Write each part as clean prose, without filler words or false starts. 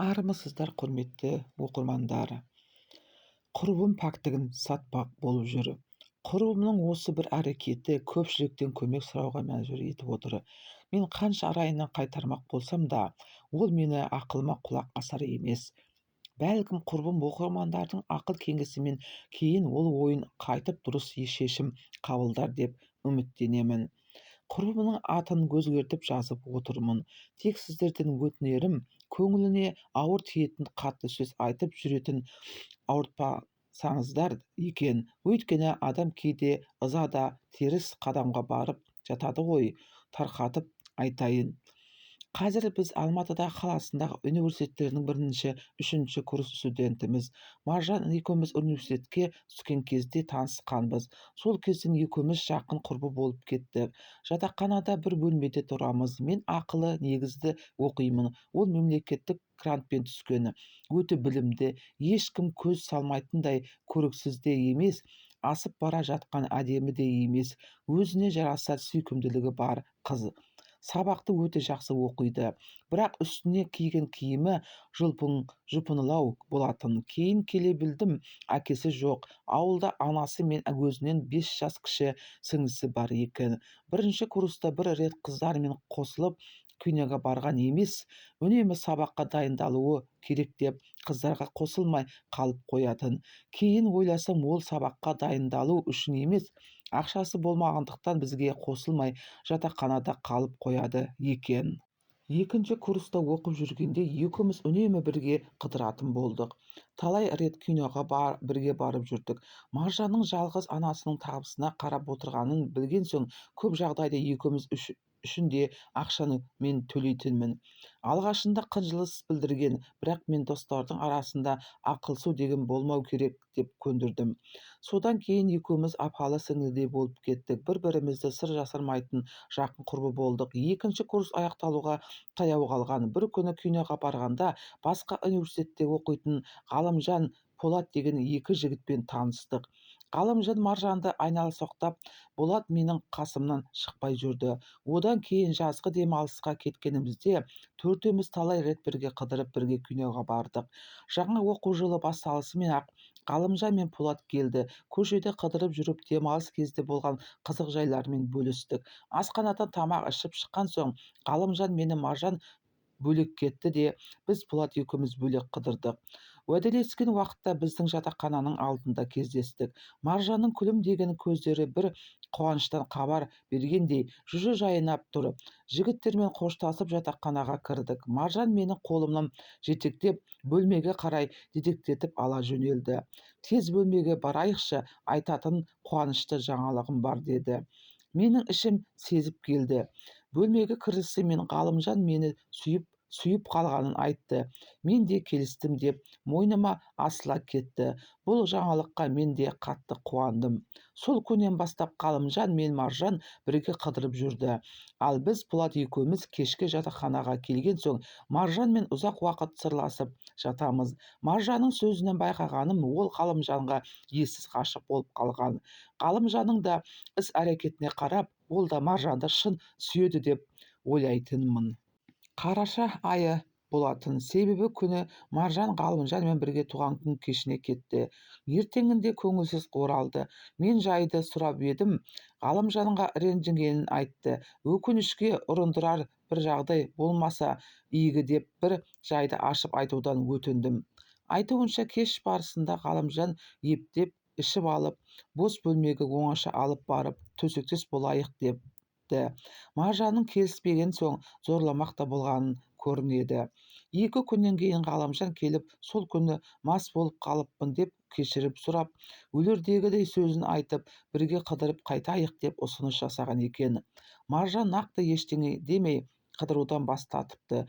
Армысыздар, құрметті оқырмандар. Құрбым пәктігін сатпақ болып жүр. Құрбымның осы бір әрекеті көпшіліктен көмек сұрауға мәжбүр етіп отыр. Мен қанша арайынан қайтармақ болсам да, ол мені ақылыма құлақ асар емес. Бәлкім құрбым оқырмандардың ақыл кеңесімен кейін ол ойын қайтып дұрыс шешім қабылдар деп үміттенемін. Құрбымның атын өзгертіп жазып отырмын. Тек сіздерден өтінерім, көңіліне ауыр тиетін қатты сөз айтып жүретін ауыртпасаңыздар екен. Өйткені адам кейде ызада теріс қадамға барып жатады ғой. Тарқатып айтайын. Қазір біз Алматыда қаласындағы университеттерінің бірінші, үшінші курс студентіміз. Маржан екеуміз университетке түскен кезде танысқанбыз. Сол кезден екеуміз жақын құрбы болып кеттік. Жатақханада бір бөлмеде тұрамыз. Мен ақылы негізді оқимын. Ол мемлекеттік грантпен түскен. Өте білімді, ешкім көз салмайтындай көріксіз де емес, асып бара жатқан әдемі де емес. Өзіне жарасар сүйкімділігі бар қыз. Сабақты өте жақсы оқиды, бірақ үстіне киген киімі жұпынылау болатын. Кейін келе білдім, әкесі жоқ. Ауылда анасы мен өзінен 5 жас кіші сіңлісі бар екен. Бірінші курста бір рет қыздармен қосылып киноға барған емес, үнемі сабаққа дайындалуы керек деп қыздарға қосылмай қалып қоятын. Кейін ойласам, ол сабаққа дайындалу үшін емес, ақшасы болмағандықтан бізге қосылмай жатақханада қалып қояды екен. Екінші курста оқып жүргенде екеуміз үнемі бірге қыдыратын болдық. Талай рет киноға бірге барып жүрдік. Маржанның жалғыз анасының табысына қарап отырғанын білген соң, көп жағдайда екеуміз үшін де ақшаны мен төлейтінмін. Алғашында қынжылыс білдірген, бірақ мен достардың арасында ақылсу деген болмау керек деп көндірдім. Содан кейін екеуміз апалы сіңлідей болып кеттік. Бір-бірімізді сыр жасырмайтын жақын құрбы болдық. Екінші курс аяқталуға таяу қалған. Бір күні киноға барғанда басқа университетте оқитын Ғалымжан, Полат деген екі жігітпен таныстық. Ғалымжан Маржанды айналсоқтап, Болат менің қасымнан шықпай жүрді. Одан кейін жазғы демалысқа кеткенімізде төртеуміз талай рет бірге қыдырып, бірге киноға бардық. Жаңа оқу жылы басталысымен-ақ Ғалымжан мен Полат келді. Көшеде қыдырып жүріп, демалыс кезде болған қызық жайлармен бөлістік. Асханадан тамақ ішіп шыққан соң Ғалымжан мені Маржан бөлек кетті де, біз Полат екеуміз бөлек қыдырдық. Уәделескен уақытта біздің жатақхананың алдында кездестік. Маржанның күлімдеген көздері бір қуаныштан хабар бергендей жүзі жайнап тұр. Жігіттермен қоштасып жатақханаға кірдік. Маржан мені қолымнан жетектеп, бөлмеге қарай дедектетіп ала жөнелді. Тез бөлмеге барайықшы, айтатын қуанышты жаңалығым бар деді. Менің ішім сезіп келді. Бөлмеге кірісімен Ғалымжан мені сүйіп қалғанын айтты. Мен де келістім деп мойныма асыла кетті. Бұл жаңалыққа мен де қатты қуандым. Сол күннен бастап Ғалымжан мен Маржан бірге қыдырып жүрді. Ал біз Полат екеуміз кешке жатақханаға келген соң Маржанмен ұзақ уақыт сырласып жатамыз. Маржанның сөзінен байқағаным, ол Ғалымжанға ессіз ғашық болып қалған. Ғалымжанның да іс-әрекетіне қарап, ол да Маржанды шын сүйеді деп ойлайтынмын. Қараша айы болатын. Себебі күні Маржан Ғалымжанмен бірге туған күн кешіне кетті. Ертеңінде көңілсіз оралды. Мен жайды сұрап едім. Ғалымжанға ренжігенін айтты. Өкінішке ұрындырар бір жағдай болмаса игі деп бір жайды ашып айтудан өтіндім. Айтуынша, кеш барысында Ғалымжан ептеп ішіп алып, бос бөлмеге оңаша алып барып, төсектес болайық депті. Маржанның келіспеген соң зорламақ та болғанын көрінеді. 2 күннен кейін Ғалымжан келіп, сол күні мас болып қалыппын деп кешіріп сұрап, өлердегідей сөзін айтып, бірге қыдырып қайтайық деп ұсыныс жасаған екен. Маржан нақты ештеңе демей қыдырудан бас тартыпты.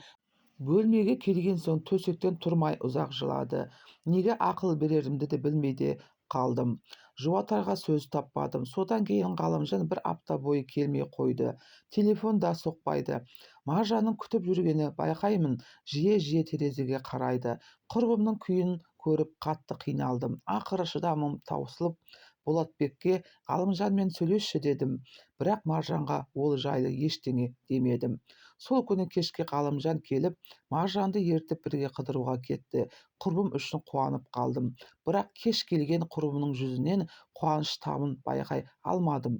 Бөлмеге келген соң төсектен тұрмай ұзақ жылады. Неге ақыл берерімді де білмей де қалдым. Жұбатарға сөз таппадым. Содан кейін Ғалымжан бір апта бойы келмей қойды. Телефон да соқпайды. Маржанның күтіп жүргені байқаймын. Жиі-жиі терезеге қарайды. Құрбымның күйін көріп қатты қиналдым. Ақыры шыдамым таусылып, Болатбекке Ғалымжанмен сөйлесші дедім. Бірақ Маржанға ол жайлы ештеңе демедім. Сол күні кешке Ғалымжан келіп, Маржанды ертіп бірге қыдыруға кетті. Құрбым үшін қуанып қалдым. Бірақ кеш келген құрбымның жүзінен қуаныш табын байқай алмадым.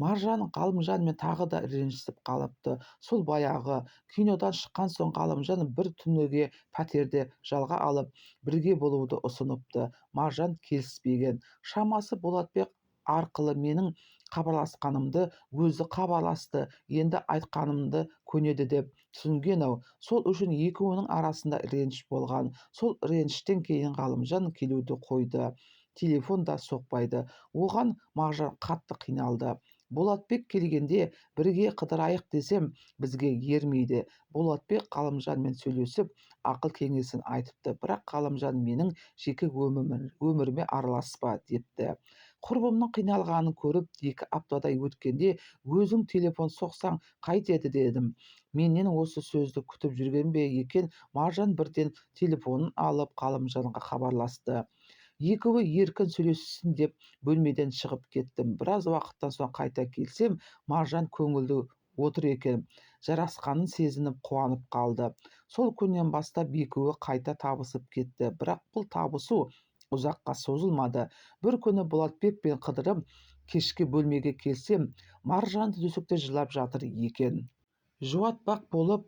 Маржан Ғалымжанмен тағы да ренжісіп қалыпты. Сол баяғы кинодан шыққан соң Ғалымжан бір түнеге пәтерде жалға алып, бірге болуды ұсыныпты. Маржан келіспеген. Шамасы Болатбек арқылы менің хабарласқанымды өзі хабарласты. Енді айтқанымды көнеді деп түсінген-ау. Сол үшін екеуінің арасында реніш болған. Сол реніштен кейін Ғалымжан келуді қойды. Телефон да соқпайды. Оған Маржан қатты қиналды. Болатбек келгенде бірге қыдырайық десем, бізге ермейді. Болатбек Ғалымжанмен сөйлесіп, ақыл кеңесін айтыпты. Бірақ Ғалымжан менің жеке өміріме араласпа депті. Құрбымның қиналғанын көріп, 2 аптадай өткенде өзің телефон соқсаң қайтеді дедім. Менен осы сөзді күтіп жүрген бе екен, Маржан бірден телефонын алып Ғалымжанға хабарласты. Екеуі еркін сөйлессін деп бөлмеден шығып кеттім. Біраз уақыттан соң қайта келсем, Маржан көңілді отыр екен. Жарасқанын сезініп қуанып қалды. Сол күннен бастап екеуі қайта табысып кетті. Бірақ бұл табысу ұзаққа созылмады. Бір күні Болатбекпен қыдырып, кешке бөлмеге келсем, Маржан төсекте жылап жатыр екен. Жуатпақ болып,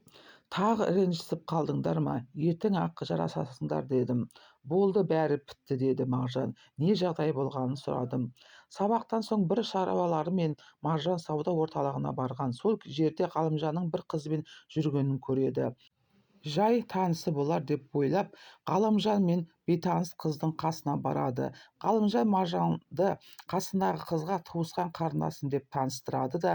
тағы ренжісіп қалдыңдар ма? Ертең ақ жарасасыңдар дедім. Болды, бәрі бітті деді Маржан. Не жағдай болғанын сұрадым. Сабақтан соң бір шаруаларымен Маржан сауда орталығына барған. Сол жерде Ғалымжанның бір қызбен жүргенін көреді. Жай танысы болар деп ойлап, Ғалымжан мен бейтаныс қыздың қасына барады. Ғалымжан Маржанды қасындағы қызға туысқан қарындасым деп таныстырады да,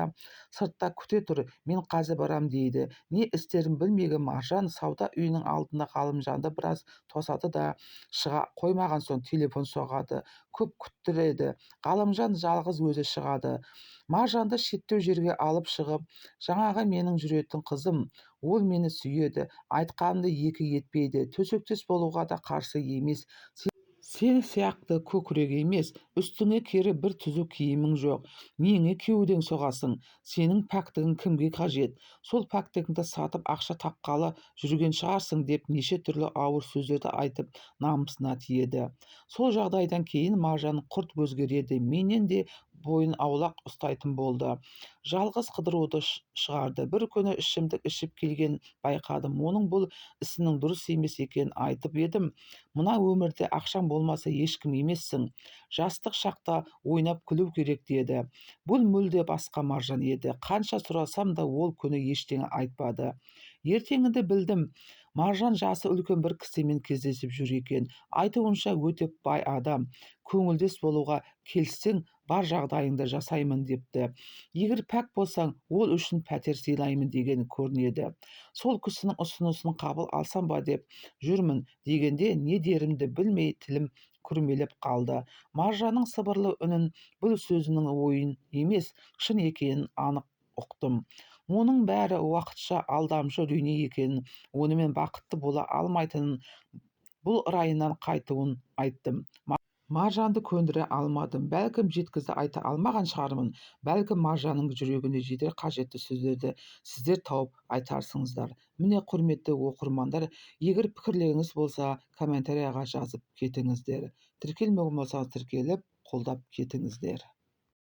сыртта күте тұр, мен қазір барам дейді. Не істерін білмеген Маржан сауда үйінің алдында Ғалымжанды біраз тосады да, шыға қоймаған соң телефон соғады. Көп күттіреді. Ғалымжан жалғыз өзі шығады. Маржанды шеттеу жерге алып шығып, жаңағы менің жүретін қызым, ол мені сүйеді, айтқанымды екі етпейді, төсектес болуға да қарсы емес. Сен сияқты көкірек емес, үстіңе кері бір түзу киімің жоқ. Неңе кеудең соғасың? Сенің пәктігің кімге қажет? Сол пәктігіңді сатып ақша тапқалы жүрген шығарсың деп неше түрлі ауыр сөздерді айтып намысына тиеді. Сол жағдайдан кейін Маржан құрт өзгереді. Менен де бойын аулақ ұстайтын болды. Жалғыз қыдыруды шығарды. Бір күні ішімдік ішіп келген байқадым. Оның бұл ісінің дұрыс емес екенін айтып едім. Мына өмірде ақшаң болмаса ешкім емессің. Жастық шақта ойнап күлу керек деді. Бұл мүлде басқа Маржан еді. Қанша сұрасам да ол күні ештеңе айтпады. Ертеңінде білдім. Маржан жасы үлкен бір кісімен кездесіп жүр екен. Айтуынша өте бай адам. Көңілдес болуға келіссең, бар жағдайыңды жасаймын депті. Егер пәк болсаң, ол үшін пәтер сыйлаймын деген көрінеді. Сол кісінің ұсынысын қабыл алсам ба деп жүрмін дегенде не дерімді білмей тілім күрмелеп қалды. Маржанның сыбырлы үнін бұл сөзінің ойын емес, шын екенін анық ұқтым. Оның бәрі уақытша алдамшы дүние екенін, онымен бақытты бола алмайтынын, бұл райынан қайтуын айттым. Маржанды көндіре алмадым. Бәлкім жеткізді айта алмаған шығармын. Бәлкім Маржанның жүрегіне жетер қажетті сөздерді сіздер тауып айтарсыңыздар. Міне, құрметті оқырмандар, егер пікірлеріңіз болса, комментарияға жазып кетіңіздер. Тіркелмеген болсаңыз тіркеліп, қолдап кетіңіздер.